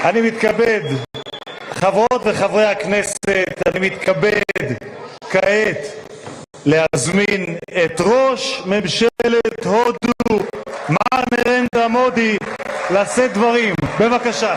אני מתכבד, חברות וחברי הכנסת, אני מתכבד כעת להזמין את ראש ממשלת הודו, מר נרנדרה מודי, לשאת דברים. בבקשה.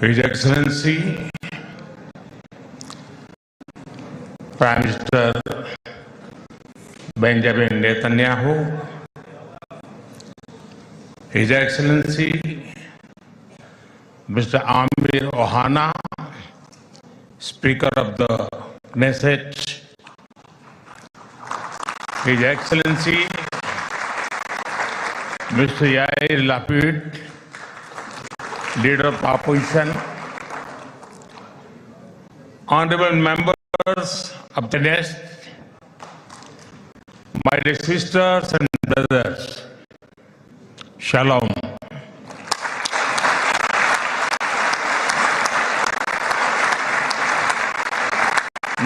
His Excellency, Prime Minister Benjamin Netanyahu, His Excellency Mr. Amir Ohana, Speaker of the Knesset, His Excellency Mr. Yair Lapid, Leader of Opposition, Honorable Members of the Knesset, my dear sisters and brothers, Shalom.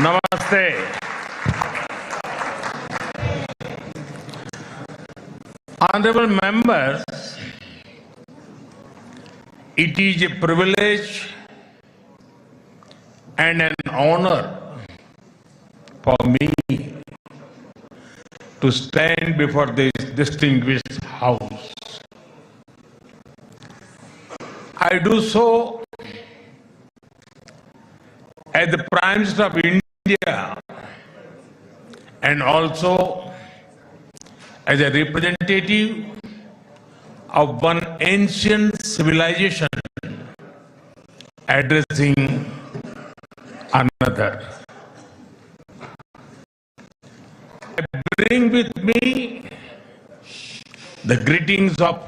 Namaste. Honorable members, it is a privilege and an honor for me to stand before this distinguished house. I do so as the Prime Minister of India and also as a representative of one ancient civilization addressing another. I bring with me the greetings of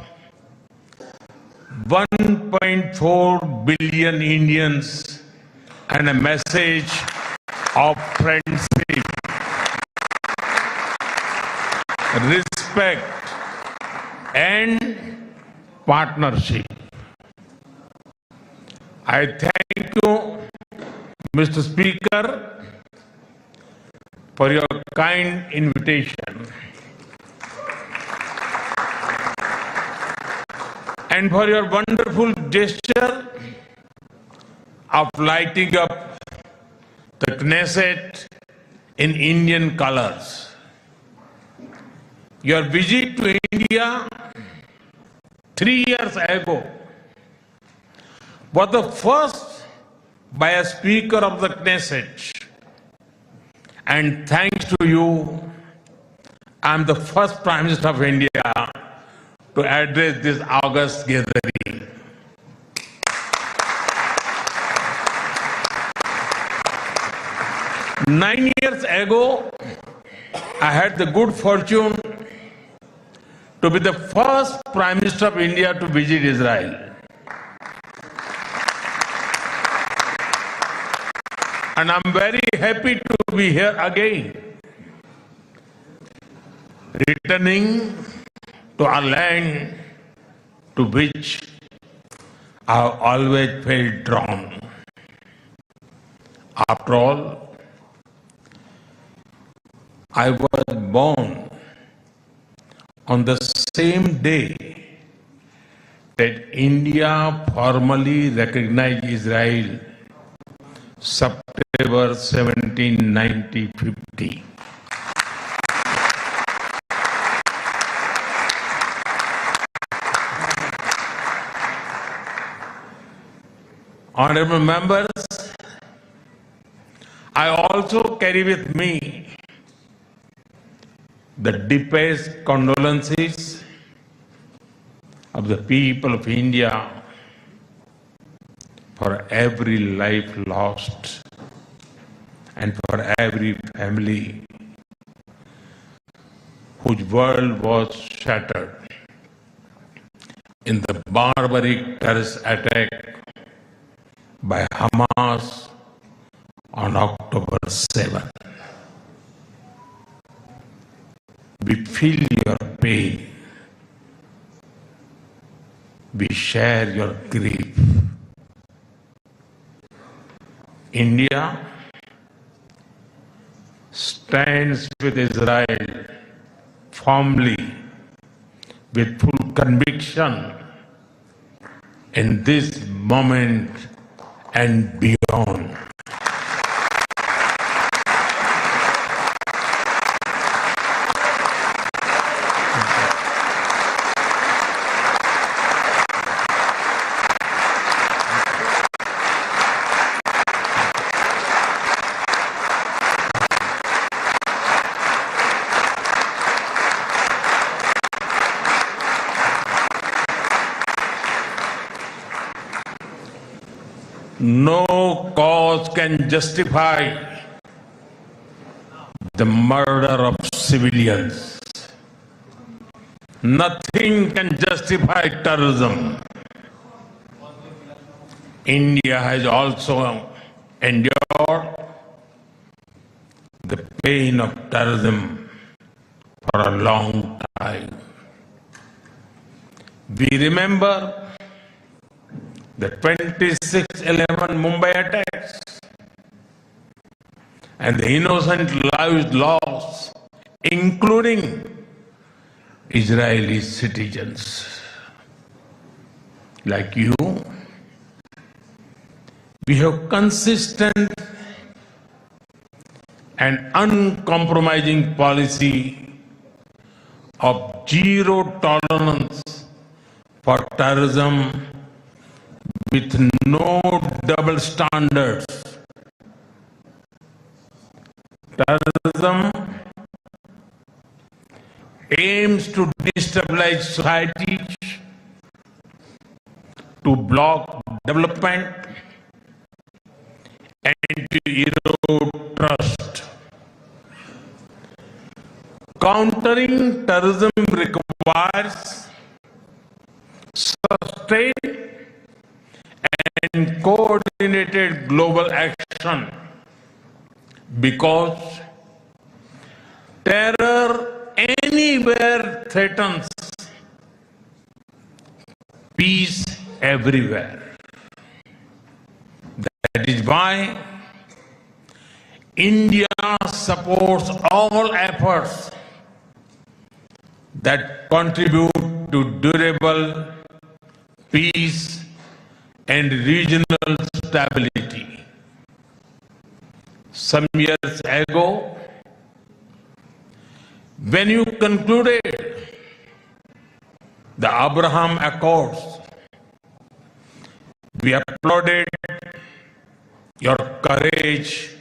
1.4 billion Indians and a message of friendship, respect and partnership. I thank you, Mr. Speaker, for your kind invitation and for your wonderful gesture of lighting up the Knesset in Indian colors. Your visit to India 3 years ago was the first by a Speaker of the Knesset. And thanks to you, I am the first Prime Minister of India to address this august gathering. Nine years ago, I had the good fortune to be the first Prime Minister of India to visit Israel. And I'm very happy to be here again, returning to a land to which I have always felt drawn. After all, I was born on the same day that India formally recognized Israel, September 17, 1950. Honorable members, I also carry with me the deepest condolences of the people of India for every life lost and for every family whose world was shattered in the barbaric terrorist attack by Hamas on October 7. We feel your pain. We share your grief. India stands with Israel firmly, with full conviction in this moment and beyond. No cause can justify the murder of civilians. Nothing can justify terrorism. India has also endured the pain of terrorism for a long time. We remember the 26/11 Mumbai attacks and the innocent lives lost, including Israeli citizens. Like you, we have consistent and uncompromising policy of zero tolerance for terrorism with no double standards. Terrorism aims to destabilize societies, to block development, and to erode trust. Countering terrorism requires sustained and coordinated global action, because terror anywhere threatens peace everywhere. That is why India supports all efforts that contribute to durable peace and regional stability. Some years ago, when you concluded the Abraham Accords, we applauded your courage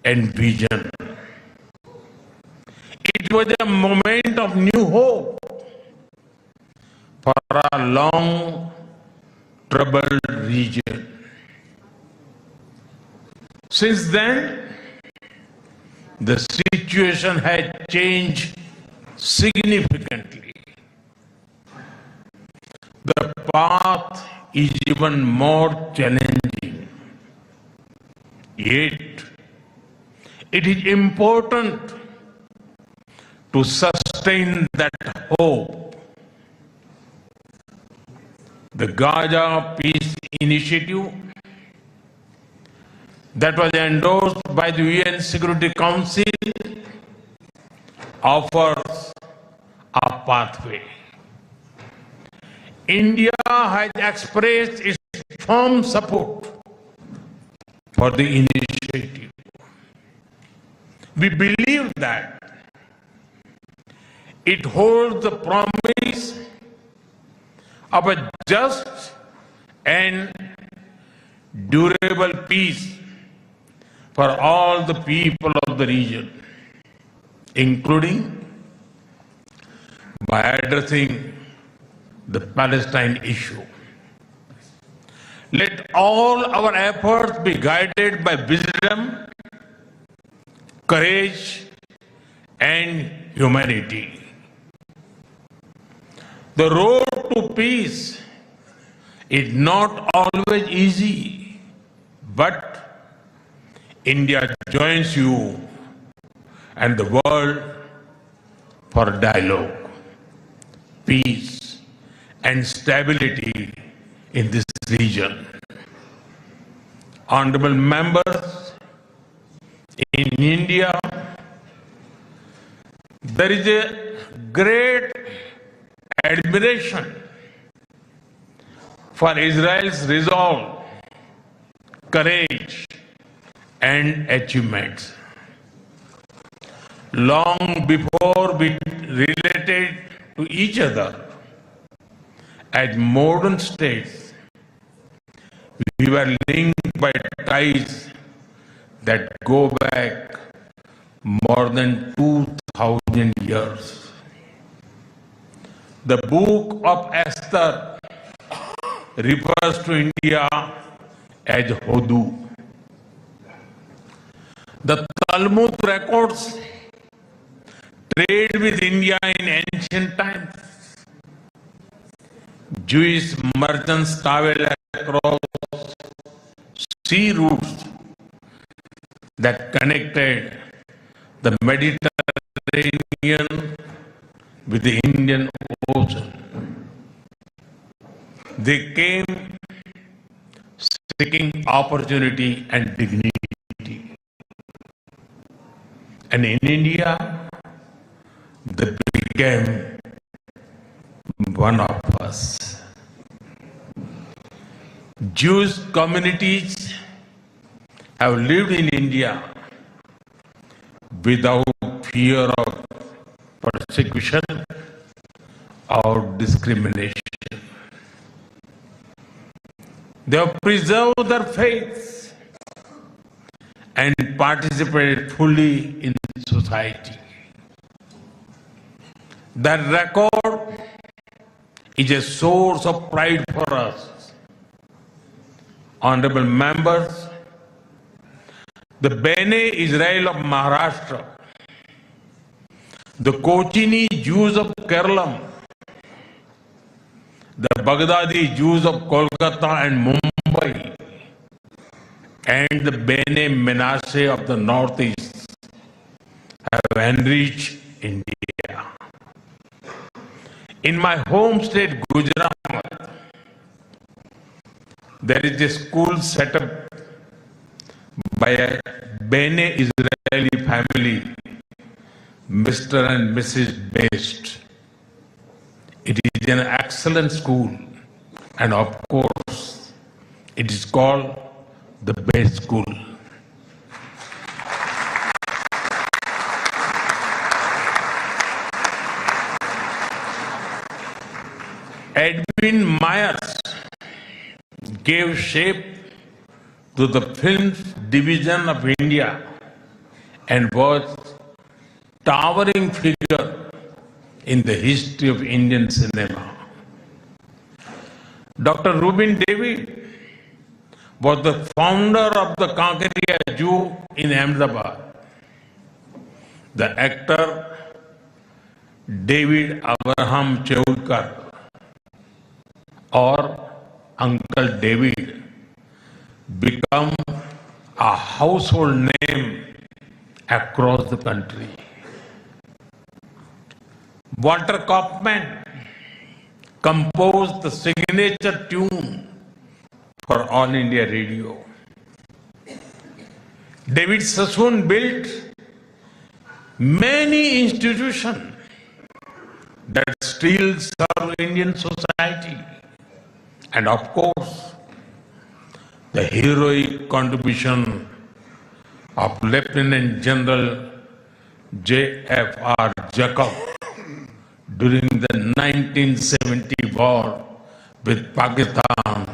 and vision. It was a moment of new hope for a long troubled region. Since then, the situation has changed significantly. The path is even more challenging. Yet, it is important to sustain that hope. The Gaza Peace Initiative that was endorsed by the UN Security Council offers a pathway. India has expressed its firm support for the initiative. We believe that it holds the promise of a just and durable peace for all the people of the region, including by addressing the Palestine issue. Let all our efforts be guided by wisdom, courage, and humanity. The road to peace is not always easy, but India joins you and the world for dialogue, peace, and stability in this region. Honorable members, in India, there is a great admiration for Israel's resolve, courage, and achievements. Long before we related to each other as modern states, we were linked by ties that go back more than 2,000 years. The book of Esther refers to India as Hodu. The Talmud records trade with India in ancient times. Jewish merchants traveled across sea routes that connected the Mediterranean with the Indian Ocean. They came seeking opportunity and dignity. And in India, they became one of us. Jewish communities have lived in India without fear of persecution or discrimination. They have preserved their faith and participated fully in society. That record is a source of pride for us. Honorable members, the Bene Israel of Maharashtra, the Kochini Jews of Kerala, the Baghdadi Jews of Kolkata and Mumbai, and the Bene Menashe of the Northeast have enriched India. In my home state, Gujarat, there is a school set up by a Bene Israeli family, Mr. and Mrs. Best. It is an excellent school, and of course, it is called the Best School. Edwin Myers gave shape to the film division of India and was towering figure in the history of Indian cinema. Dr. Rubin David was the founder of the Kankaria Zoo in Ahmedabad. The actor David Abraham Cheukar, or Uncle David, become a household name across the country. Walter Kaufman composed the signature tune for All India Radio. David Sassoon built many institutions that still serve Indian society. And of course, the heroic contribution of Lieutenant General J.F.R. Jacob during the 1970 war with Pakistan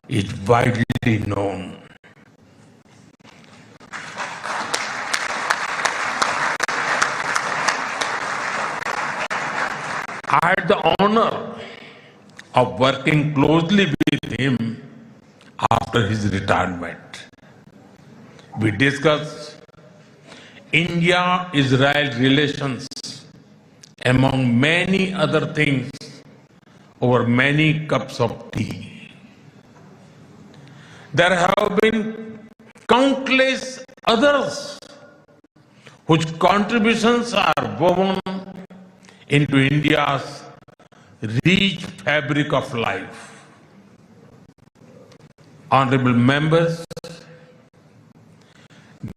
is widely known. I had the honor of working closely with him after his retirement. We discussed India-Israel relations among many other things over many cups of tea. There have been countless others whose contributions are woven into India's rich fabric of life. Honorable members,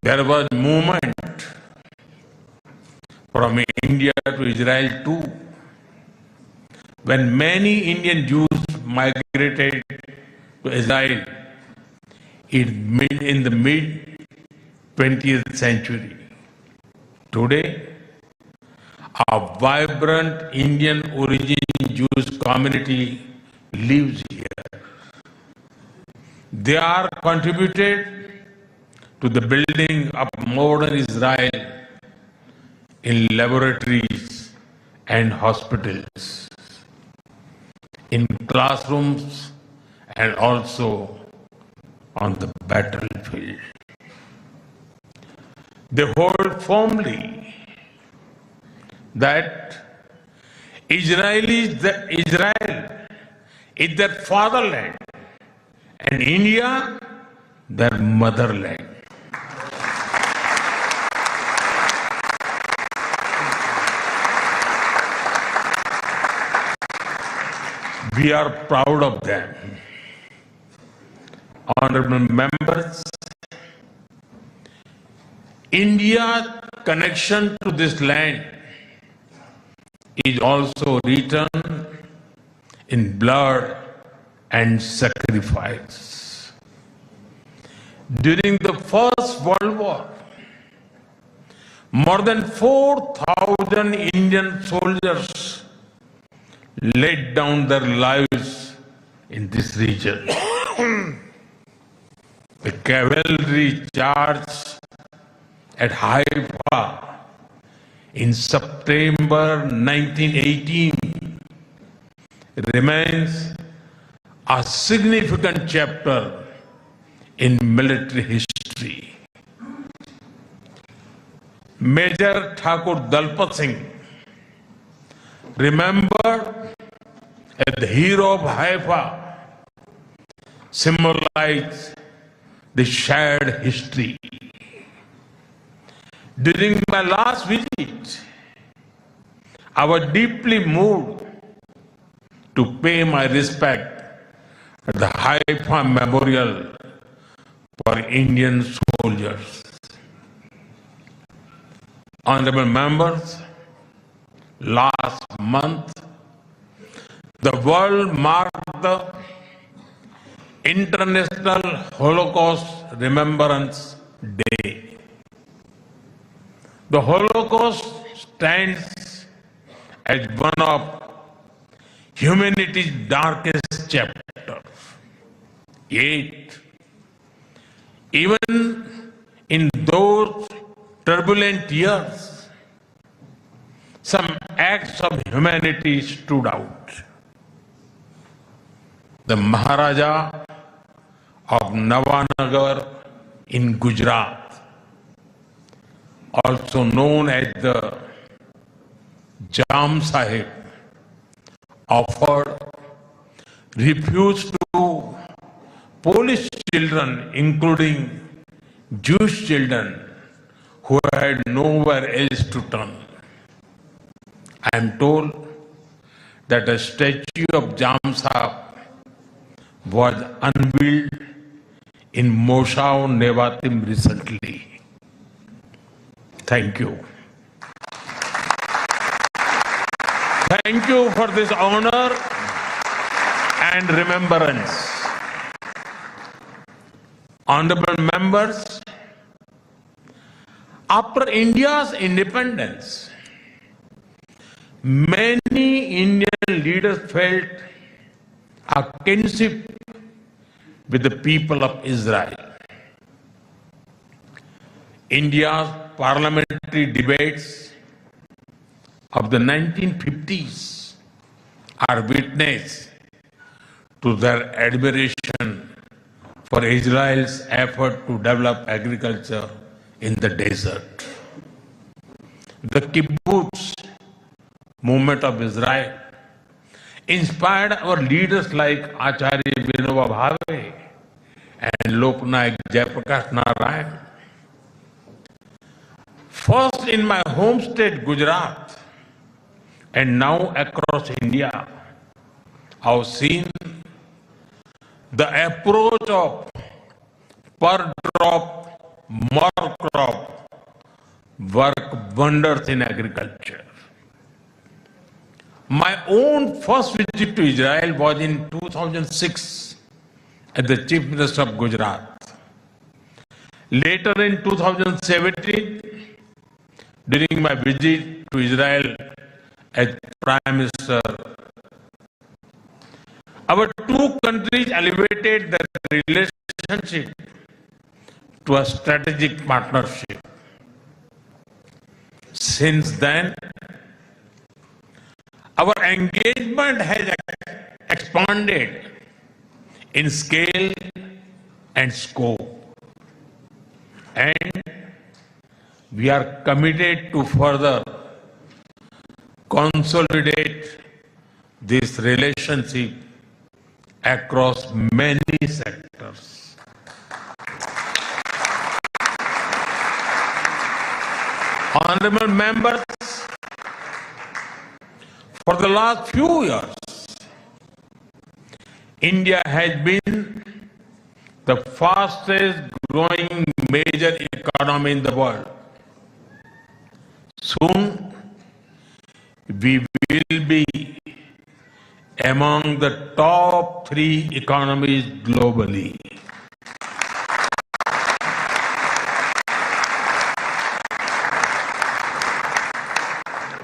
there was movement from India to Israel too, when many Indian Jews migrated to Israel in the mid 20th century. Today, a vibrant Indian origin Jewish community lives here. They are contributed to the building of modern Israel in laboratories and hospitals, in classrooms, and also on the battlefield. They hold firmly that Israel is their fatherland and India their motherland. We are proud of them. Honorable members, India's connection to this land is also written in blood and sacrifice. During the First World War, more than 4,000 Indian soldiers laid down their lives in this region. The cavalry charge at Haifa in September 1918 remains a significant chapter in military history. Major Thakur Dalpat Singh, remembered as the hero of Haifa, symbolized the shared history. During my last visit, I was deeply moved to pay my respect at the Haifa Memorial for Indian soldiers. Honorable members, last month, the world marked the International Holocaust Remembrance Day. The Holocaust stands as one of humanity's darkest chapters. Yet, even in those turbulent years, some acts of humanity stood out. The Maharaja of Navanagar in Gujarat, also known as the Jam Sahib, offered refuge to Polish children, including Jewish children who had nowhere else to turn. I am told that a statue of Jam Sahib was unveiled in Moshav Nevatim recently. Thank you. Thank you for this honor and remembrance. Honorable members, after India's independence, many Indian leaders felt a kinship with the people of Israel. India's parliamentary debates of the 1950s are witness to their admiration for Israel's effort to develop agriculture in the desert. The kibbutz movement of Israel inspired our leaders like Acharya Vinoba Bhave and Loknaik Jayaprakash Narayan. First in my home state Gujarat and now across India, I've seen the approach of per drop, more crop work wonders in agriculture. My own first visit to Israel was in 2006 as the Chief Minister of Gujarat. Later in 2017, during my visit to Israel as Prime Minister, our two countries elevated their relationship to a strategic partnership. Since then, our engagement has expanded in scale and scope, and we are committed to further consolidate this relationship across many sectors. Honorable members, for the last few years, India has been the fastest growing major economy in the world. Soon, we will be among the top 3 economies globally.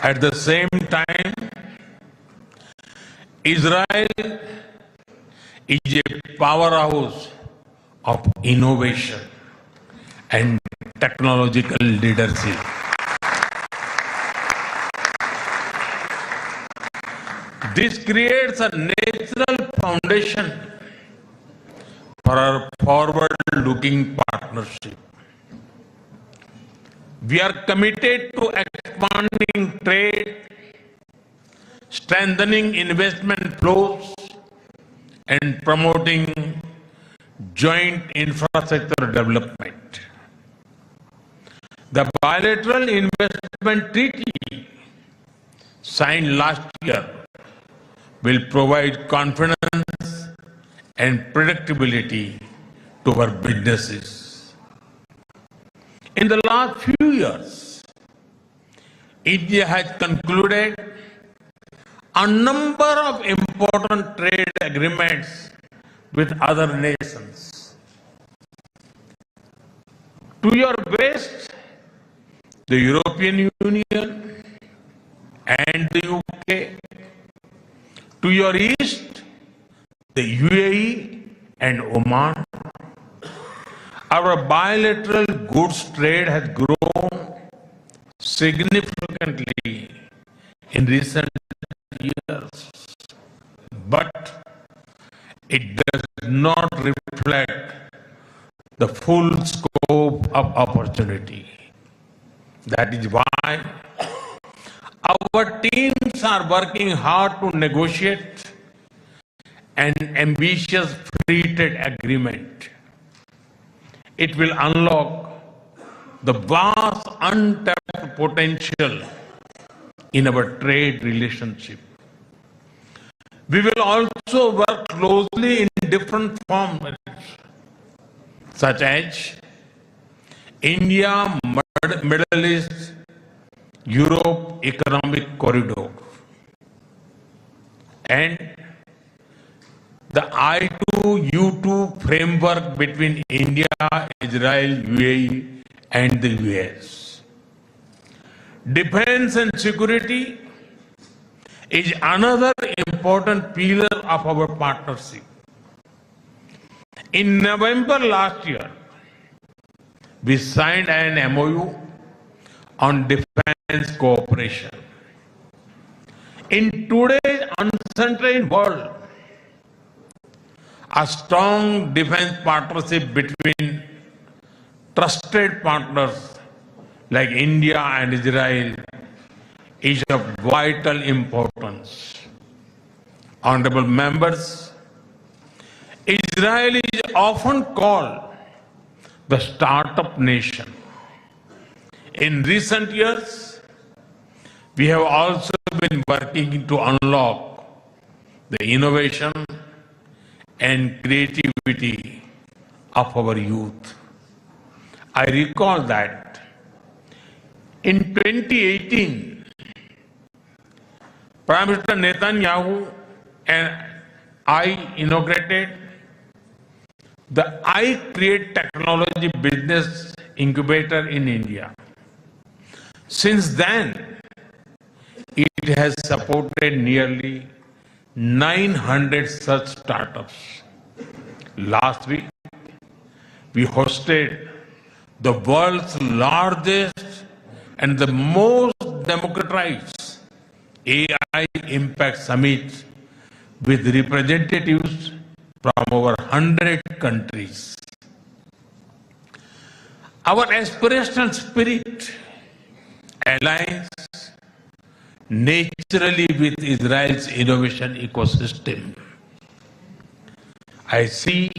At the same time, Israel is a powerhouse of innovation and technological leadership. This creates a natural foundation for our forward-looking partnership. We are committed to expanding trade, strengthening investment flows, and promoting joint infrastructure development. The bilateral investment treaty signed last year will provide confidence and predictability to our businesses. In the last few years, India has concluded a number of important trade agreements with other nations. To your west, the European Union and the UK. To your east, the UAE and Oman. Our bilateral goods trade has grown significantly in recent years, but it does not reflect the full scope of opportunity. That is why our teams are working hard to negotiate an ambitious free trade agreement. It will unlock the vast untapped potential in our trade relationship. We will also work closely in different formats, such as India, Middle East, Europe Economic Corridor, and the I2U2 framework between India, Israel, UAE, and the US. Defense and security is another important pillar of our partnership. In November last year, we signed an MOU on defense cooperation. In today's uncertain world, A strong defense partnership between trusted partners like India and Israel is of vital importance. Honorable members, Israel is often called the startup nation. In recent years, we have also been working to unlock the innovation and creativity of our youth. I recall that in 2018, Prime Minister Netanyahu and I inaugurated the I Create Technology Business Incubator in India. Since then, it has supported nearly 900 such startups. Last week, we hosted the world's largest and the most democratized AI Impact Summit with representatives from over 100 countries. Our aspirational spirit aligns naturally with Israel's innovation ecosystem. I see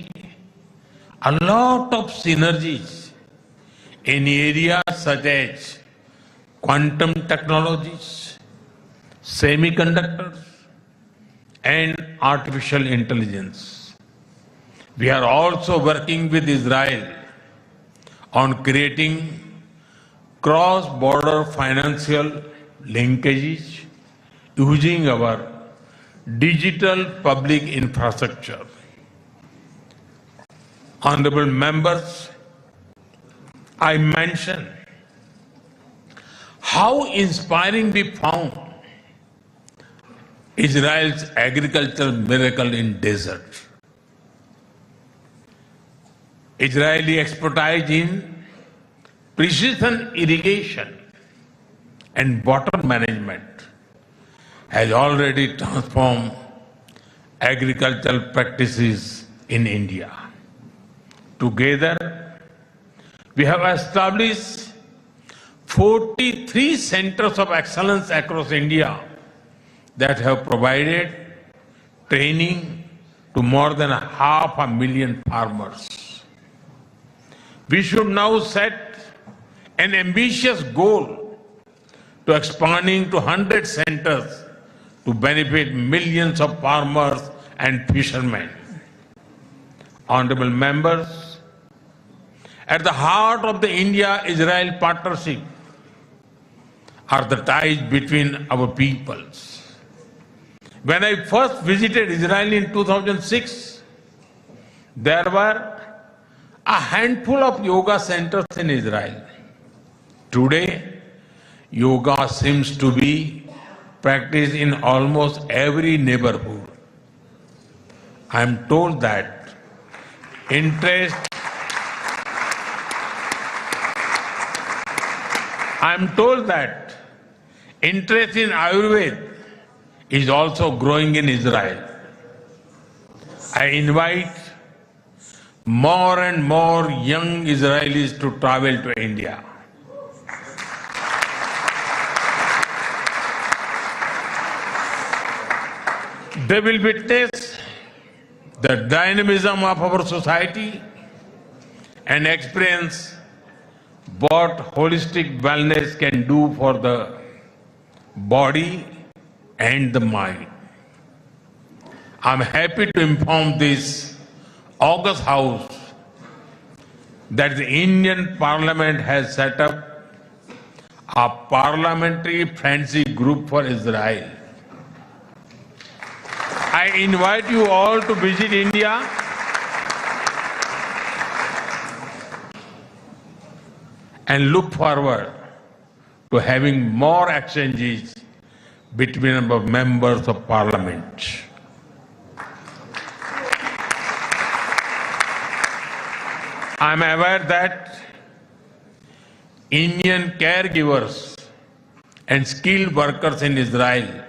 a lot of synergies in areas such as quantum technologies, semiconductors, and artificial intelligence. We are also working with Israel on creating cross-border financial linkages using our digital public infrastructure. Honorable members, I mentioned how inspiring we found Israel's agricultural miracle in desert. Israeli expertise in precision irrigation and water management has already transformed agricultural practices in India. Together, we have established 43 centers of excellence across India that have provided training to more than 500,000 farmers. We should now set an ambitious goal to expanding to 100 centers to benefit millions of farmers and fishermen. Honorable members, at the heart of the India-Israel partnership are the ties between our peoples. When I first visited Israel in 2006, there were a handful of yoga centers in Israel. Today, yoga seems to be practiced in almost every neighborhood. I am told that interest in Ayurveda is also growing in Israel. I invite more and more young Israelis to travel to India. They will witness the dynamism of our society and experience what holistic wellness can do for the body and the mind. I'm happy to inform this August House that the Indian Parliament has set up a parliamentary friendship group for Israel. I invite you all to visit India and look forward to having more exchanges between our members of parliament. I am aware that Indian caregivers and skilled workers in Israel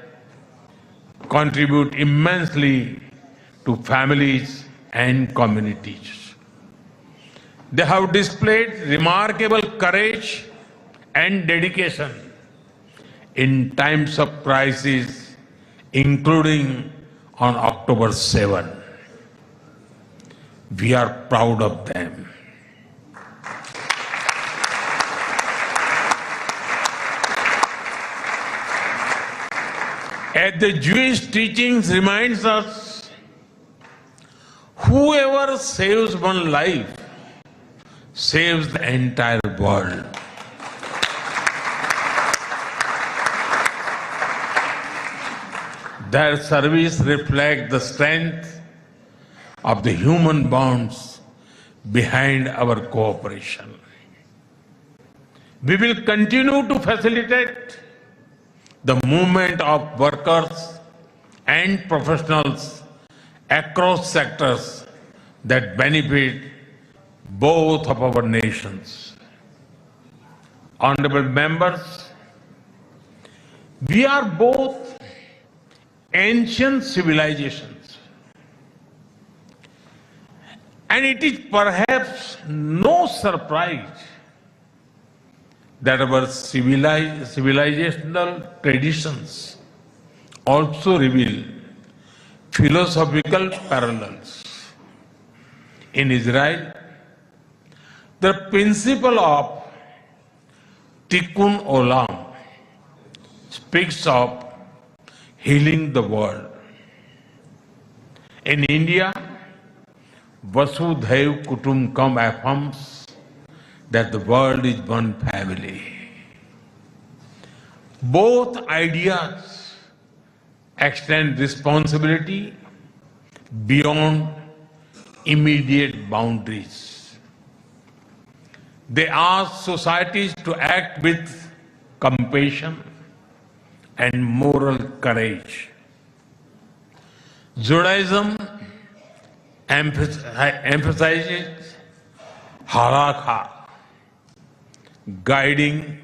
contribute immensely to families and communities. They have displayed remarkable courage and dedication in times of crisis, including on October 7. We are proud of them. As the Jewish teachings reminds us, whoever saves one life saves the entire world. Their service reflects the strength of the human bonds behind our cooperation. We will continue to facilitate the movement of workers and professionals across sectors that benefit both of our nations. Honorable members, we are both ancient civilizations, and it is perhaps no surprise that our civilizational traditions also reveal philosophical parallels. In Israel, the principle of Tikkun Olam speaks of healing the world. In India, Vasudhaiv Kutumbakam affirms that the world is one family. Both ideas extend responsibility beyond immediate boundaries. They ask societies to act with compassion and moral courage. Judaism emphasizes halakha, guiding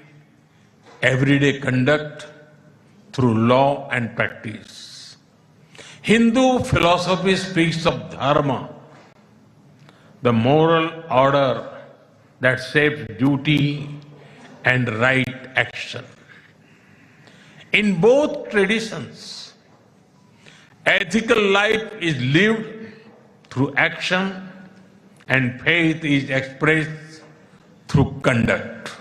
everyday conduct through law and practice. Hindu philosophy speaks of dharma, the moral order that shapes duty and right action. In both traditions, ethical life is lived through action and faith is expressed through conduct.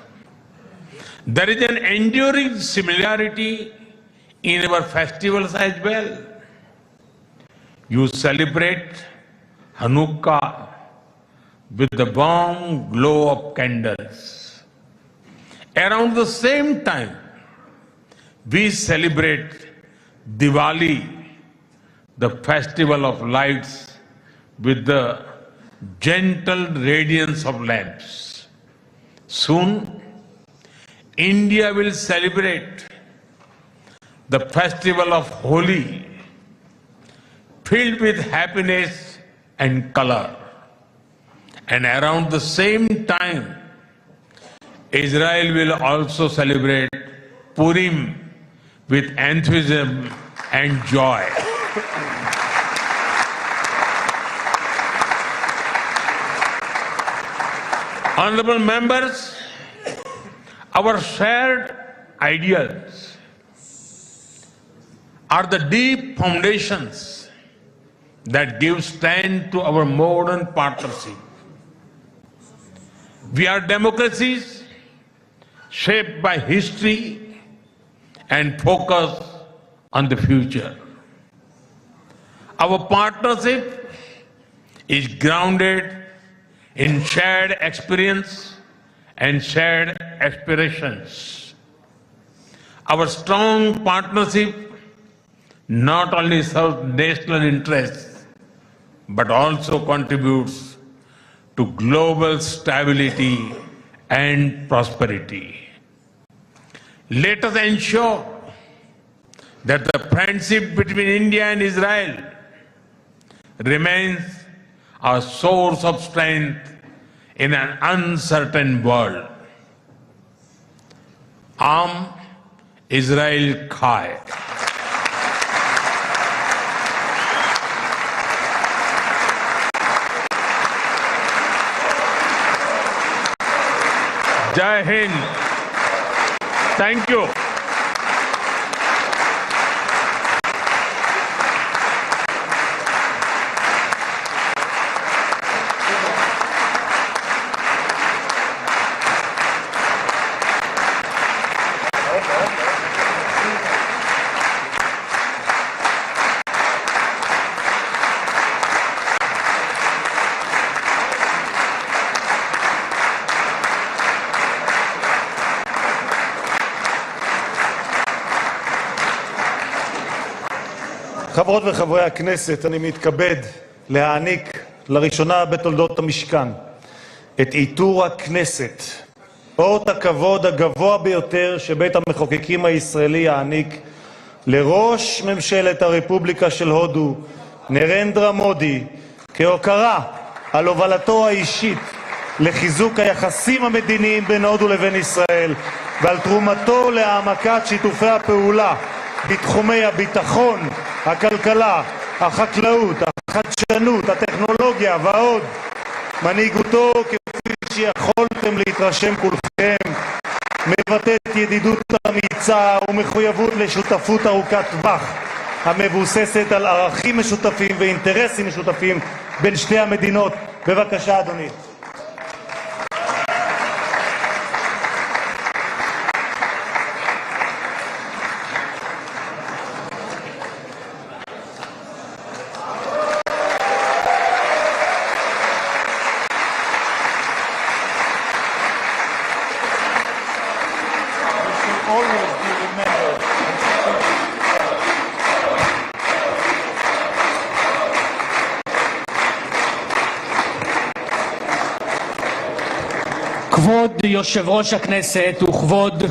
There is an enduring similarity in our festivals as well. You celebrate Hanukkah with the warm glow of candles. Around the same time, we celebrate Diwali, the festival of lights, with the gentle radiance of lamps. Soon, India will celebrate the festival of Holi, filled with happiness and color. And around the same time, Israel will also celebrate Purim with enthusiasm and joy. Honorable members, our shared ideals are the deep foundations that give strength to our modern partnership. We are democracies shaped by history and focused on the future. Our partnership is grounded in shared experience and shared aspirations. Our strong partnership not only serves national interests, but also contributes to global stability and prosperity. Let us ensure that the friendship between India and Israel remains a source of strength in an uncertain world. Am Israel Chai. Jai Hind. Thank you. חברות וחברי הכנסת, אני מתכבד להעניק לראשונה בתולדות המשכן את עיטור הכנסת, אות הכבוד הגבוה ביותר שבית המחוקקים הישראלי יעניק לראש ממשלת הרפובליקה של הודו, נרנדרה מודי, כהוקרה על הובלתו האישית לחיזוק היחסים המדיניים בין הודו לבין ישראל ועל תרומתו להעמקת שיתופי הפעולה בתחומי הביטחון, הכלכלה, החקלאות, החדשנות, הטכנולוגיה ועוד. מנהיגותו, כפי שיכולתם להתרשם כולכם, מבטאת ידידות אמיצה ומחויבות לשותפות ארוכת טווח המבוססת על ערכים משותפים ואינטרסים משותפים בין שתי המדינות. בבקשה, אדוני. כבוד יושב ראש הכנסת וכבוד